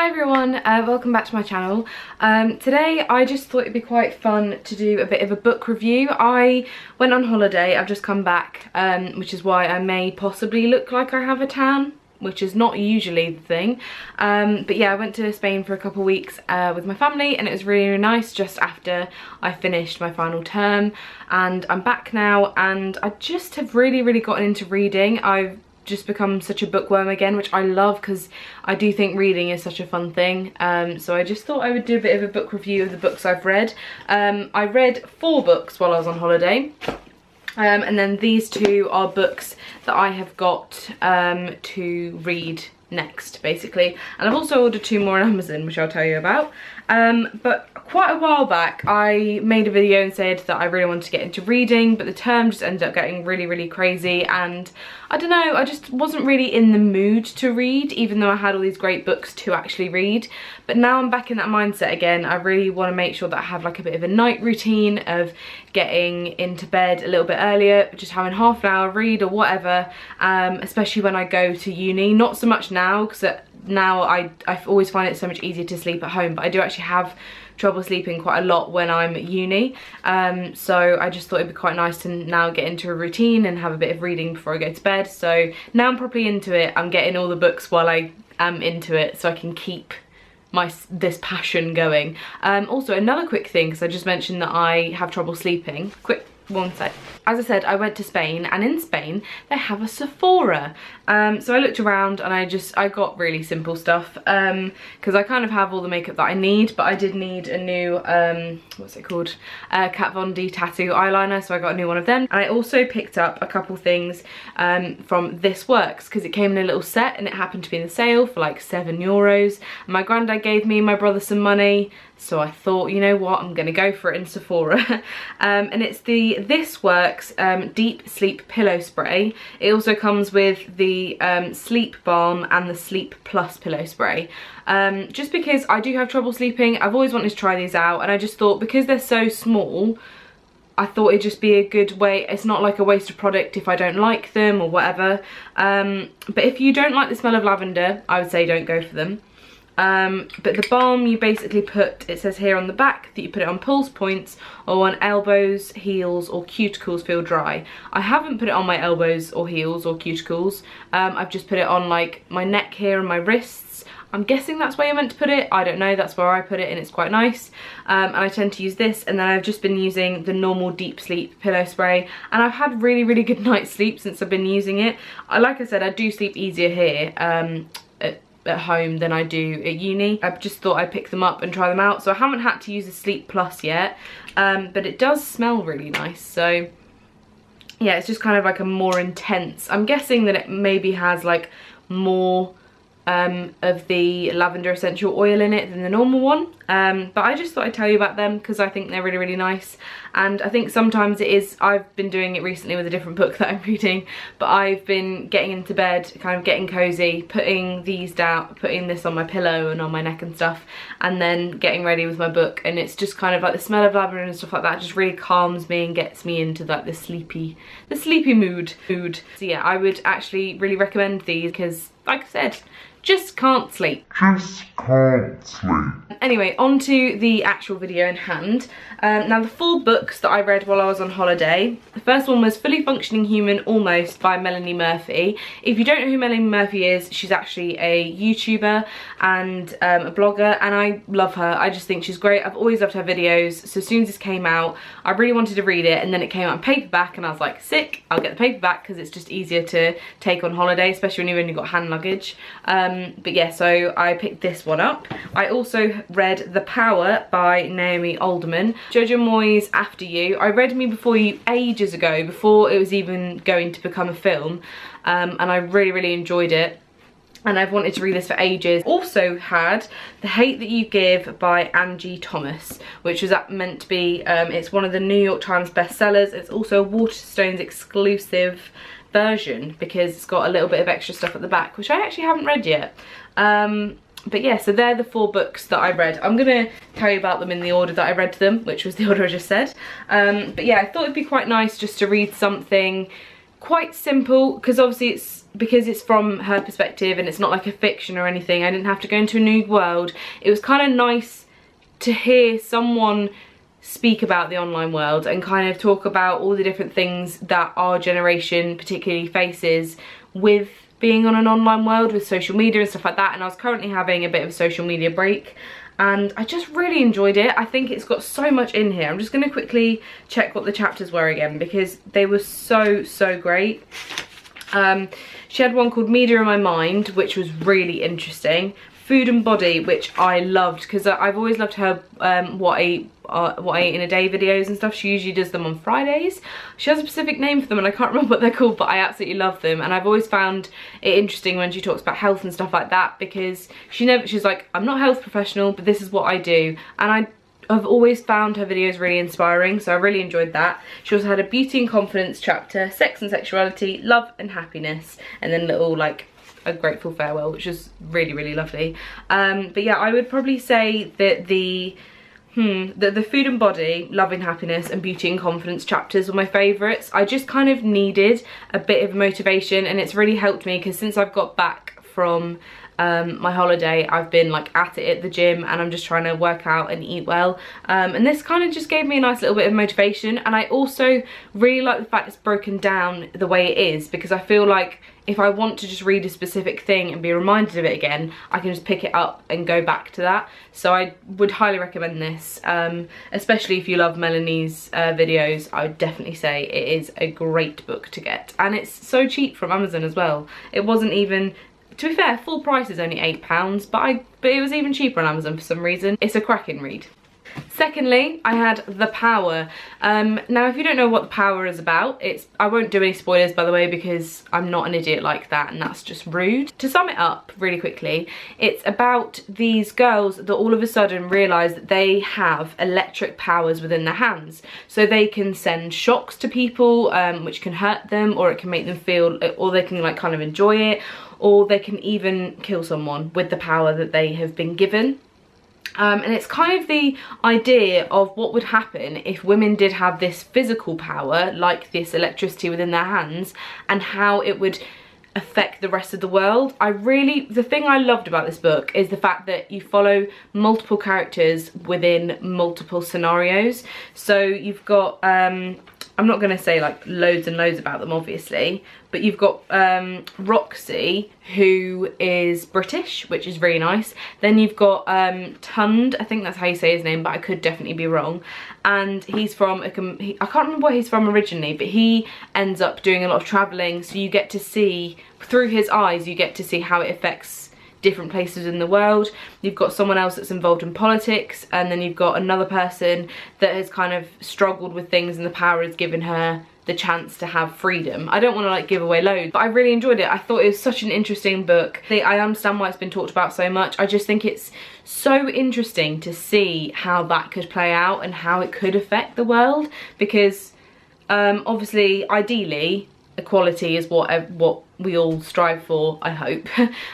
Hi everyone, welcome back to my channel. Today I just thought it'd be quite fun to do a bit of a book review. I went on holiday, I've just come back, which is why I may possibly look like I have a tan, which is not usually the thing. But yeah, I went to Spain for a couple of weeks with my family, and it was really, really nice just after I finished my final term. And I'm back now, and I just have really, really gotten into reading. I've just become such a bookworm again, which I love because I do think reading is such a fun thing. So I just thought I would do a bit of a book review of the books I've read. I read 4 books while I was on holiday. And then these 2 are books that I have got to read next, basically. And I've also ordered 2 more on Amazon, which I'll tell you about. But quite a while back I made a video and said that I really wanted to get into reading, but the term just ended up getting really, really crazy, and I don't know, I just wasn't really in the mood to read, even though I had all these great books to actually read. But now I'm back in that mindset again. I really want to make sure that I have like a bit of a night routine of getting into bed a little bit earlier, just having half an hour read or whatever, especially when I go to uni. Not so much now, because now I always find it so much easier to sleep at home, but I do actually have trouble sleeping quite a lot when I'm at uni. So I just thought it'd be quite nice to now get into a routine and have a bit of reading before I go to bed. So now I'm properly into it. I'm getting all the books while I am into it, so I can keep this passion going. Also, another quick thing, because I just mentioned that I have trouble sleeping. Quick, one sec. As I said, I went to Spain, and in Spain they have a Sephora. So I looked around and I got really simple stuff, because I kind of have all the makeup that I need, but I did need a new what's it called, Kat Von D tattoo eyeliner, so I got a new one of them. And I also picked up a couple things from This Works, because it came in a little set and it happened to be in the sale for like €7. My granddad gave me and my brother some money, so I thought, you know what, I'm gonna go for it in Sephora. And it's the This Works Deep Sleep Pillow Spray. It also comes with the Sleep Balm and the Sleep Plus Pillow Spray. Just because I do have trouble sleeping, I've always wanted to try these out, and I just thought because they're so small, I thought it'd just be a good way. It's not like a waste of product if I don't like them or whatever. But if you don't like the smell of lavender, I would say don't go for them. But the balm, you basically put, it says here on the back that you put it on pulse points or on elbows, heels or cuticles feel dry. I haven't put it on my elbows or heels or cuticles. I've just put it on like my neck here and my wrists. I'm guessing that's where you're meant to put it. I don't know, that's where I put it, and it's quite nice. And I tend to use this, and then I've just been using the normal deep sleep pillow spray, and I've had really, really good night's sleep since I've been using it. Like I said, I do sleep easier here at home than I do at uni. I just thought I'd pick them up and try them out. So I haven't had to use a Sleep Plus yet, but it does smell really nice. So yeah, it's just kind of like a more intense, I'm guessing that it maybe has like more of the lavender essential oil in it than the normal one. But I just thought I'd tell you about them because I think they're really, really nice. And I think sometimes it is, I've been doing it recently with a different book that I'm reading, but I've been getting into bed, kind of getting cozy, putting these down, putting this on my pillow and on my neck and stuff, and then getting ready with my book. And it's just kind of like the smell of lavender and stuff like that just really calms me and gets me into like the sleepy mood. So yeah, I would actually really recommend these because, like I said, just can't sleep. Anyway, on to the actual video in hand. Now the 4 books that I read while I was on holiday. The first one was Fully Functioning Human Almost by Melanie Murphy. If you don't know who Melanie Murphy is, she's actually a YouTuber and a blogger, and I love her. I just think she's great. I've always loved her videos. So as soon as this came out, I really wanted to read it, and then it came out in paperback, and I was like, sick, I'll get the paperback because it's just easier to take on holiday, especially when you've only got hand luggage. But yeah, so I picked this one up. I also read The Power by Naomi Alderman. Jojo Moyes After You. I read Me Before You ages ago, before it was even going to become a film, and I really, really enjoyed it. And I've wanted to read this for ages. Also had The Hate That You Give by Angie Thomas, which was meant to be, it's one of the New York Times bestsellers. It's also a Waterstones exclusive version because it's got a little bit of extra stuff at the back, which I actually haven't read yet. But yeah, so they're the 4 books that I read. I'm gonna tell you about them in the order that I read them, which was the order I just said. But yeah, I thought it'd be quite nice just to read something quite simple, because obviously it's from her perspective and it's not like a fiction or anything. I didn't have to go into a new world. It was kind of nice to hear someone speak about the online world and kind of talk about all the different things that our generation particularly faces with being on an online world, with social media and stuff like that. And I was currently having a bit of a social media break and I just really enjoyed it. I think it's got so much in here. I'm just going to quickly check what the chapters were again, because they were so great. She had one called Media in My Mind, which was really interesting. Food and Body, which I loved, because I've always loved her what I ate in a day videos and stuff. She usually does them on Fridays. She has a specific name for them and I can't remember what they're called, but I absolutely love them. And I've always found it interesting when she talks about health and stuff like that, because she's like, I'm not a health professional, but this is what I do. And I've always found her videos really inspiring, so I really enjoyed that. She also had a beauty and confidence chapter, sex and sexuality, love and happiness, and then little like a grateful farewell, which was really lovely. But yeah, I would probably say that the food and body, love and happiness, and beauty and confidence chapters were my favourites. I just kind of needed a bit of motivation, and it's really helped me, because since I've got back from my holiday, I've been like at it at the gym and I'm just trying to work out and eat well, and this kind of just gave me a nice little bit of motivation. And I also really like the fact it's broken down the way it is, because I feel like if I want to just read a specific thing and be reminded of it again, I can just pick it up and go back to that. So I would highly recommend this, especially if you love Melanie's videos. I would definitely say it is a great book to get, and it's so cheap from Amazon as well. It wasn't even, to be fair, full price is only £8, but it was even cheaper on Amazon for some reason. It's a cracking read. Secondly, I had The Power. Now, if you don't know what The Power is about, I won't do any spoilers, by the way, because I'm not an idiot like that and that's just rude. To sum it up really quickly, it's about these girls that all of a sudden realise that they have electric powers within their hands. So they can send shocks to people, which can hurt them, or it can make them feel, or they can like kind of enjoy it, or they can even kill someone with the power that they have been given. And it's kind of the idea of what would happen if women did have this physical power, like this electricity within their hands, and how it would affect the rest of the world. The thing I loved about this book is the fact that you follow multiple characters within multiple scenarios. So you've got, I'm not going to say like loads and loads about them obviously, but you've got Roxy, who is British, which is really nice. Then you've got Tund, I think that's how you say his name, but I could definitely be wrong. And he's from, I can't remember where he's from originally, but he ends up doing a lot of travelling, so you get to see, through his eyes, you get to see how it affects different places in the world. You've got someone else that's involved in politics, and then you've got another person that has kind of struggled with things, and the power has given her the chance to have freedom. I don't want to like give away loads, but I really enjoyed it. I thought it was such an interesting book. I understand why it's been talked about so much. I just think it's so interesting to see how that could play out and how it could affect the world, because obviously, ideally, equality is what we all strive for, I hope.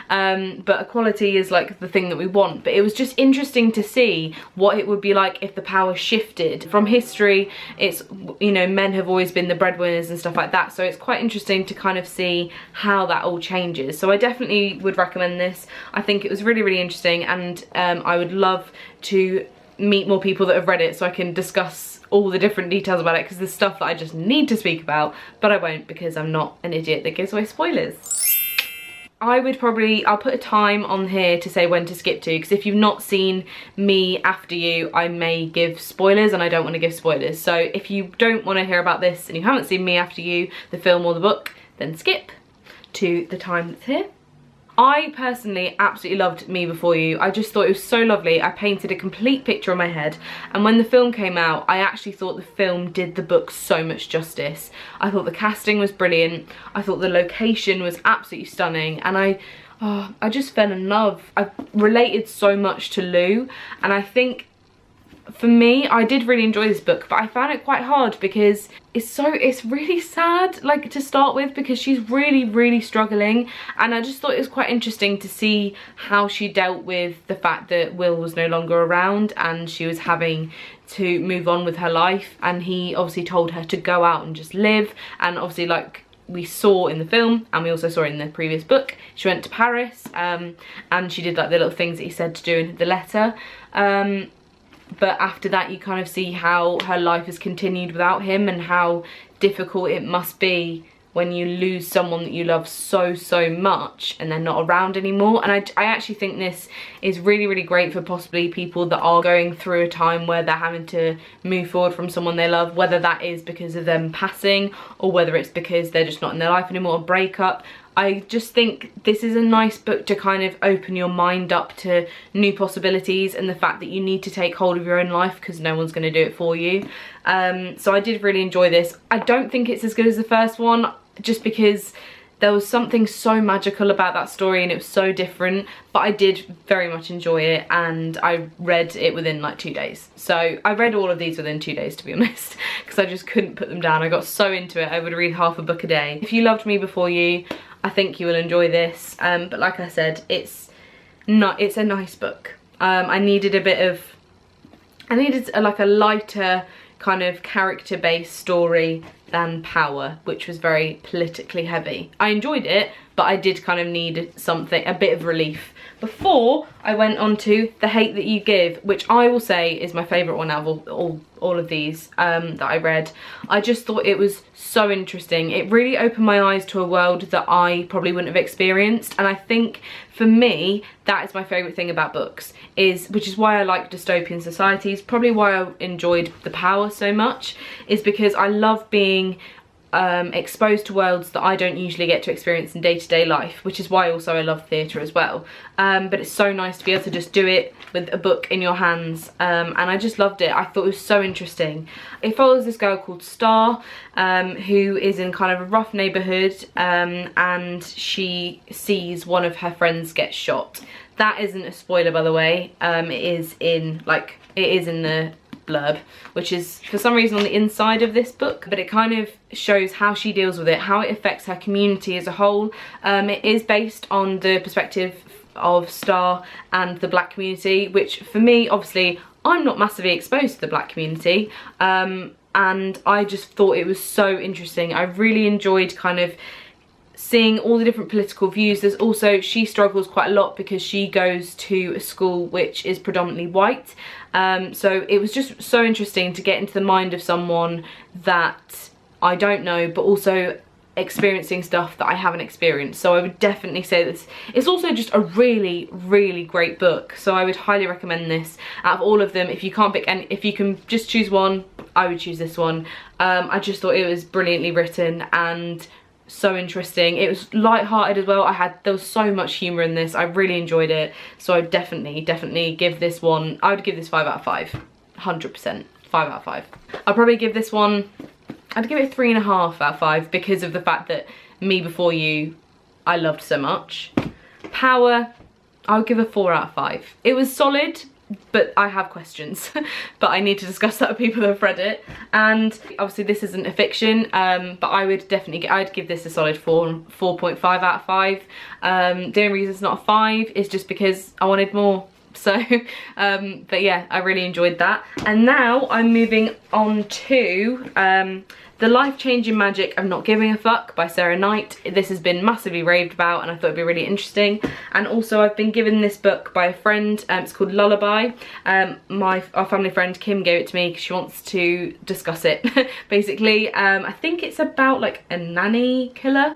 But equality is like the thing that we want. But it was just interesting to see what it would be like if the power shifted. From history, it's, you know, men have always been the breadwinners and stuff like that. So it's quite interesting to kind of see how that all changes. So I definitely would recommend this. I think it was really interesting, and I would love to meet more people that have read it so I can discuss all the different details about it, because there's stuff that I just need to speak about, but I won't, because I'm not an idiot that gives away spoilers. I'll put a time on here to say when to skip to, because if you've not seen Me After You, I may give spoilers, and I don't want to give spoilers. So if you don't want to hear about this and you haven't seen Me After You, the film or the book, then skip to the time that's here. I personally absolutely loved Me Before You. I just thought it was so lovely. I painted a complete picture in my head, and when the film came out, I actually thought the film did the book so much justice. I thought the casting was brilliant. I thought the location was absolutely stunning, and I just fell in love. I related so much to Lou, and I think for me, I did really enjoy this book, but I found it quite hard because it's really sad, like, to start with, because she's really struggling, and I just thought it was quite interesting to see how she dealt with the fact that Will was no longer around and she was having to move on with her life, and he obviously told her to go out and just live, and obviously, like, we saw in the film, and we also saw in the previous book. She went to Paris, and she did like the little things that he said to do in the letter. But after that you kind of see how her life has continued without him, and how difficult it must be when you lose someone that you love so much and they're not around anymore. And I actually think this is really great for possibly people that are going through a time where they're having to move forward from someone they love, whether that is because of them passing or whether it's because they're just not in their life anymore, a breakup. I just think this is a nice book to kind of open your mind up to new possibilities, and the fact that you need to take hold of your own life because no one's going to do it for you. So I did really enjoy this. I don't think it's as good as the first one, just because there was something so magical about that story and it was so different, but I did very much enjoy it, and I read it within like 2 days. So I read all of these within 2 days, to be honest, because I just couldn't put them down. I got so into it, I would read half a book a day. If you loved Me Before You, I think you will enjoy this, but like I said, it's a nice book. I needed like a lighter kind of character-based story than Power, which was very politically heavy. I enjoyed it, but I did kind of need something, a bit of relief, before I went on to The Hate That You Give, which I will say is my favourite one out of all of these that I read. I just thought it was so interesting. It really opened my eyes to a world that I probably wouldn't have experienced, and I think for me that is my favourite thing about books, which is why I like dystopian societies, probably why I enjoyed The Power so much, is because I love being exposed to worlds that I don't usually get to experience in day-to-day life, which is why also I love theatre as well. But it's so nice to be able to just do it with a book in your hands, and I just loved it. I thought it was so interesting. It follows this girl called Star, who is in kind of a rough neighbourhood, and she sees one of her friends get shot. That isn't a spoiler, by the way. It is in the blurb, which is for some reason on the inside of this book, but it kind of shows how she deals with it, how it affects her community as a whole. It is based on the perspective of Star and the black community, which for me, obviously I'm not massively exposed to the black community, and I just thought it was so interesting. I really enjoyed kind of seeing all the different political views. There's also, she struggles quite a lot because she goes to a school which is predominantly white, so it was just so interesting to get into the mind of someone that I don't know, but also experiencing stuff that I haven't experienced. So I would definitely say this. It's also just a really great book, so I would highly recommend this. Out of all of them, if you can't pick any, if you can just choose one, I would choose this one. I just thought it was brilliantly written and so interesting. It was light-hearted as well. There was so much humour in this. I really enjoyed it, so I would definitely give this one, I would give this 5 out of 5, 100%, 5 out of 5. I'll probably give this one, I'd give it 3.5 out of 5 because of the fact that Me Before You I loved so much. Power, I would give a 4 out of 5. It was solid, but I have questions, but I need to discuss that with people that have read it. And obviously this isn't a fiction, but I would definitely, I'd give this a solid 4.5 out of 5. The only reason it's not a 5 is just because I wanted more. So, but yeah, I really enjoyed that. And now I'm moving on to The Life-Changing Magic of Not Giving a Fuck by Sarah Knight. This has been massively raved about and I thought it'd be really interesting. And also I've been given this book by a friend, it's called Lullaby. Our family friend Kim gave it to me because she wants to discuss it, basically. I think it's about like a nanny killer.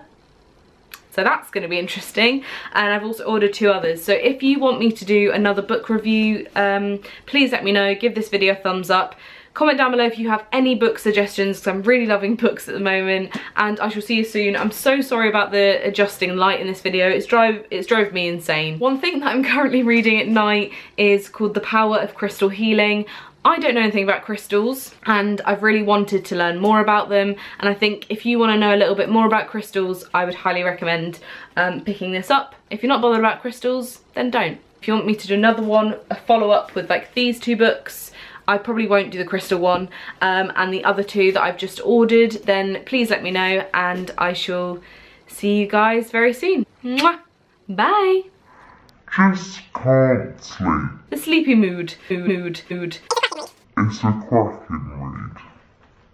So that's going to be interesting, and I've also ordered 2 others. So if you want me to do another book review, please let me know, give this video a thumbs up. Comment down below if you have any book suggestions, because I'm really loving books at the moment, and I shall see you soon. I'm so sorry about the adjusting light in this video. It's drove me insane. One thing that I'm currently reading at night is called The Power of Crystal Healing. I don't know anything about crystals and I've really wanted to learn more about them, and I think if you want to know a little bit more about crystals, I would highly recommend picking this up. If you're not bothered about crystals, then don't. If you want me to do another one, a follow-up with like these 2 books, I probably won't do the crystal one, and the other 2 that I've just ordered, then please let me know and I shall see you guys very soon. Mwah! Bye! Just can't sleep. The sleepy mood. It's a cracking read.